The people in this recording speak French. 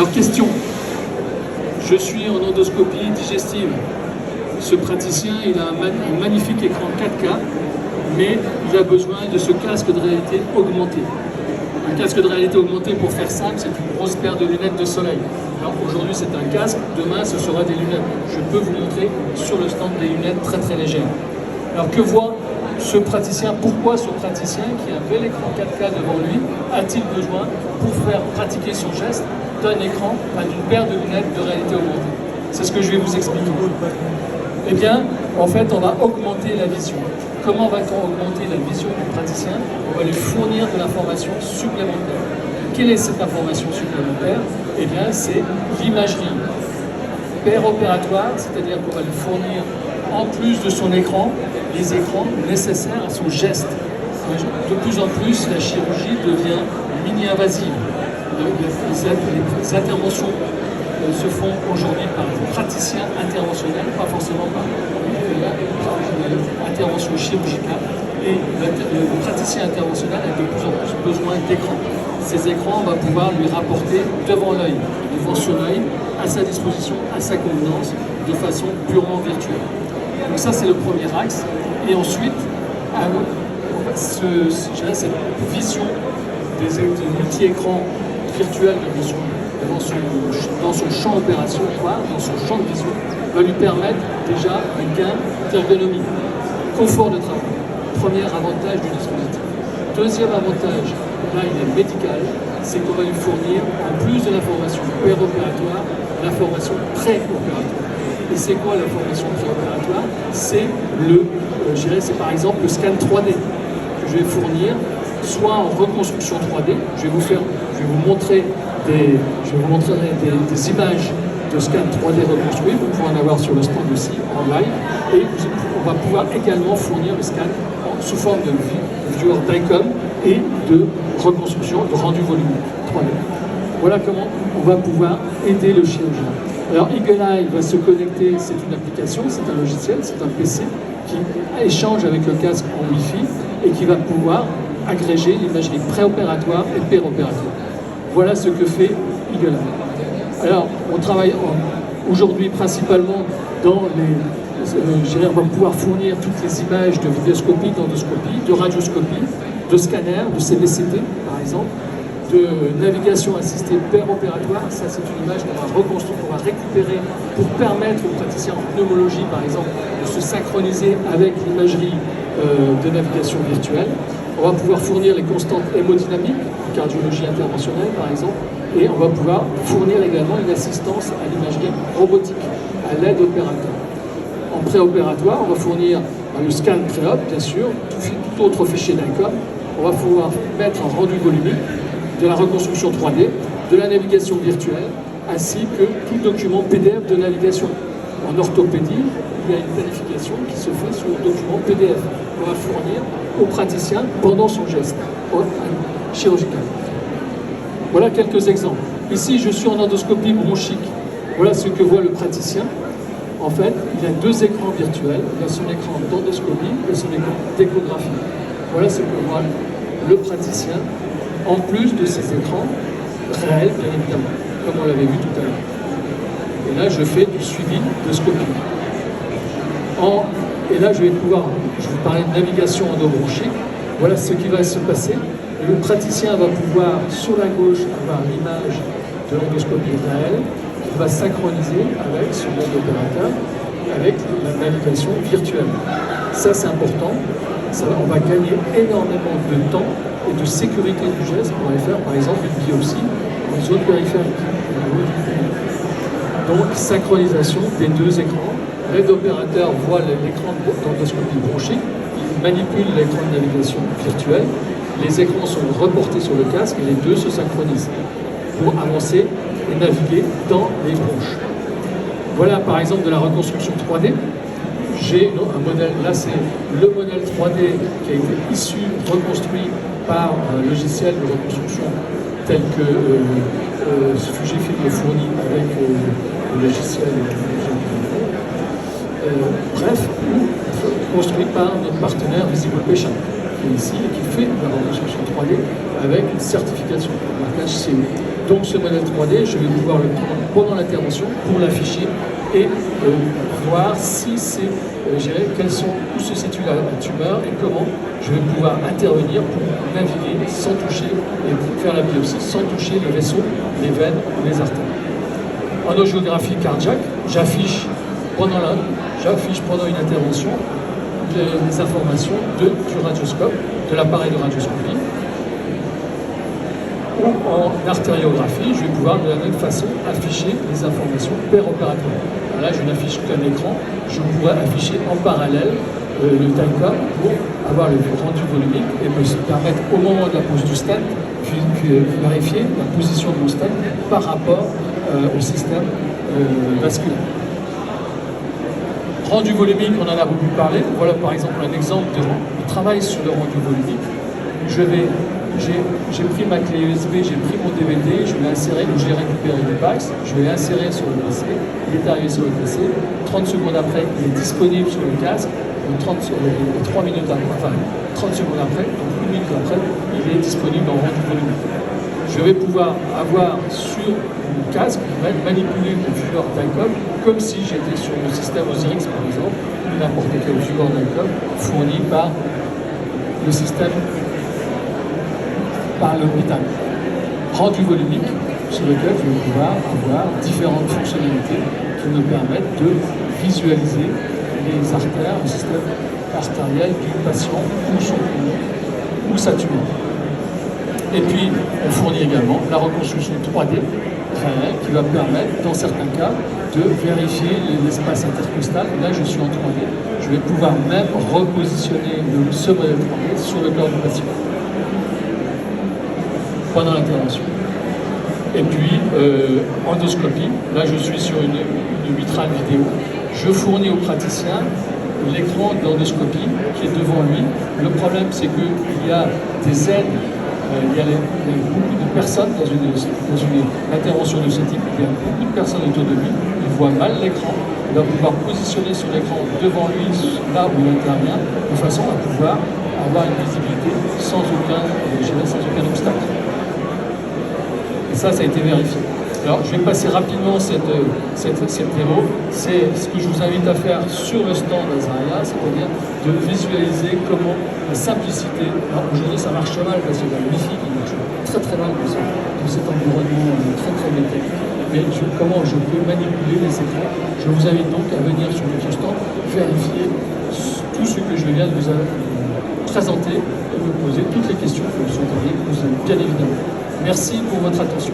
Alors question, je suis en endoscopie digestive. Ce praticien, il a un magnifique écran 4K, mais il a besoin de ce casque de réalité augmentée. Un casque de réalité augmentée, pour faire simple, c'est une grosse paire de lunettes de soleil. Alors aujourd'hui c'est un casque, demain ce sera des lunettes. Je peux vous montrer sur le stand des lunettes très très légères. Alors que voit ce praticien? Pourquoi ce praticien qui a un bel écran 4K devant lui a-t-il besoin, pour faire pratiquer son geste, d'un écran, d'une paire de lunettes de réalité augmentée? C'est ce que je vais vous expliquer. Eh bien, en fait, on va augmenter la vision. Comment va-t-on augmenter la vision du praticien? On va lui fournir de l'information supplémentaire. Quelle est cette information supplémentaire? Eh bien, c'est l'imagerie péropératoire, c'est-à-dire qu'on va lui fournir, en plus de son écran, les écrans nécessaires à son geste. De plus en plus, la chirurgie devient mini-invasive. Les interventions se font aujourd'hui par des praticiens interventionnels, pas forcément par intervention chirurgicale. Et le praticien interventionnel a de plus en plus besoin d'écrans. Ces écrans, on va pouvoir lui rapporter devant l'œil, devant son œil, à sa disposition, à sa convenance, de façon purement virtuelle. Donc ça, c'est le premier axe. Et ensuite, cette vision des multi-écrans virtuels dans son champ opératoire, dans son champ de vision, va lui permettre déjà un gain d'ergonomie, confort de travail. Premier avantage du dispositif. Deuxième avantage, là il est médical, c'est qu'on va lui fournir, en plus de l'information péropératoire, l'information préopératoire. Et c'est quoi l'information préopératoire? C'est c'est par exemple le scan 3D que je vais fournir, soit en reconstruction 3D, je vais vous montrer des images de scan 3D reconstruits, vous pouvez en avoir sur le stand aussi, en live, et on va pouvoir également fournir le scan sous forme de viewer DICOM et de reconstruction, de rendu volumique 3D. Voilà comment on va pouvoir aider le chirurgien. Alors Eagle Eye va se connecter, c'est une application, c'est un logiciel, c'est un PC qui échange avec le casque en Wi-Fi et qui va pouvoir agréger l'imagerie préopératoire et péropératoire. Voilà ce que fait Eagle Eye. Alors, on travaille aujourd'hui principalement dans on va pouvoir fournir toutes les images de vidéoscopie, d'endoscopie, de radioscopie, de scanner, de CBCT par exemple, de navigation assistée péropératoire. Ça, c'est une image qu'on va reconstruire, qu'on va récupérer pour permettre aux praticiens en pneumologie, par exemple, de se synchroniser avec l'imagerie de navigation virtuelle. On va pouvoir fournir les constantes hémodynamiques, en cardiologie interventionnelle, par exemple, et on va pouvoir fournir également une assistance à l'imagerie robotique, à l'aide opérateur. En préopératoire, on va fournir le scan préop, bien sûr, tout autre fichier d'ICOM. On va pouvoir mettre un rendu volumique, de la reconstruction 3D, de la navigation virtuelle, ainsi que tout document PDF de navigation. En orthopédie, il y a une planification qui se fait sur le document PDF qu'on va fournir au praticien pendant son geste chirurgical. Voilà quelques exemples. Ici, je suis en endoscopie bronchique. Voilà ce que voit le praticien. En fait, il a deux écrans virtuels. Il a son écran d'endoscopie et son écran d'échographie. Voilà ce que voit le praticien, en plus de ces écrans réels, bien évidemment, comme on l'avait vu tout à l'heure. Et là, je fais du suivi de scopie. Et là, je vais vous parler de navigation endobronchique. Voilà ce qui va se passer. Le praticien va pouvoir, sur la gauche, avoir l'image de l'endoscopie réelle, qui va synchroniser avec son mode opérateur, avec la navigation virtuelle. Ça, c'est important. On va gagner énormément de temps et de sécurité du geste pour aller faire, par exemple, une biopsie dans une zone périphérique. Donc, synchronisation des deux écrans. L'aide opérateur voit l'écran d'endoscopie bronchique, il manipule l'écran de navigation virtuelle, les écrans sont reportés sur le casque et les deux se synchronisent pour avancer et naviguer dans les bronches. Voilà par exemple de la reconstruction 3D. J'ai un modèle, là c'est le modèle 3D qui a été issu, reconstruit par un logiciel de reconstruction tel que Fujifilm le fournit avec le logiciel bref, construit par notre partenaire Visible Patient, qui est ici et qui fait de la reconstruction 3D avec une certification, marquage CE. Donc ce modèle 3D, je vais pouvoir le prendre pendant l'intervention pour l'afficher et voir si c'est, où se situe la tumeur et comment je vais pouvoir intervenir pour naviguer sans toucher et faire la biopsie sans toucher le vaisseau, les veines ou les artères. En angiographie cardiaque, j'affiche pendant une intervention les informations du radioscope, de l'appareil de radioscopie. Ou en artériographie, je vais pouvoir de la même façon afficher les informations péropératoires. Là, je n'affiche qu'un écran, je pourrais afficher en parallèle le DICOM pour avoir le rendu volumique et me permettre au moment de la pose du stent, vérifier la position de mon stent par rapport au système vasculaire. Rendu volumique, on en a beaucoup parlé. Voilà par exemple un exemple de travail sur le rendu volumique. J'ai pris ma clé USB, j'ai pris mon DVD, je l'ai inséré, donc j'ai récupéré le device, je l'ai inséré sur le PC, il est arrivé sur le PC, 30 secondes après, il est disponible sur le casque, 3 minutes après, enfin 30 secondes après, donc 1 minute après, il est disponible en rendu volumique. Je vais pouvoir avoir sur mon casque, manipuler le viewer DICOM comme si j'étais sur mon système Osiris par exemple, ou n'importe quel viewer DICOM fourni par le système par l'hôpital. Rendu volumique sur lequel je vais pouvoir avoir différentes fonctionnalités qui me permettent de visualiser les artères, le système artériel du patient ou son poumon ou sa tumeur. Et puis, on fournit également la reconstruction 3D réelle qui va permettre, dans certains cas, de vérifier l'espace intercostal. Là, je suis en 3D. Je vais pouvoir même repositionner ce modèle 3D sur le corps du patient pendant l'intervention. Et puis, endoscopie, là je suis sur une vitrale vidéo, je fournis au praticien l'écran d'endoscopie qui est devant lui. Le problème c'est qu'il y a des aides, il y a beaucoup de personnes dans une intervention de ce type, il y a beaucoup de personnes autour de lui, il voit mal l'écran, il va pouvoir positionner sur l'écran devant lui, là où il intervient, de façon à pouvoir avoir une visibilité sans aucun obstacle. Et ça a été vérifié. Alors, je vais passer rapidement cette démo. C'est ce que je vous invite à faire sur le stand d'Azaria, c'est-à-dire de visualiser comment la simplicité. Alors, aujourd'hui, ça marche mal parce qu'il y a le Wi-Fi qui marche très très mal dans cet environnement très très mécanique. Mais comment je peux manipuler les écrans. Je vous invite donc à venir sur notre stand, vérifier tout ce que je viens de vous présenter et me poser toutes les questions que vous souhaiteriez poser, bien évidemment. Merci pour votre attention.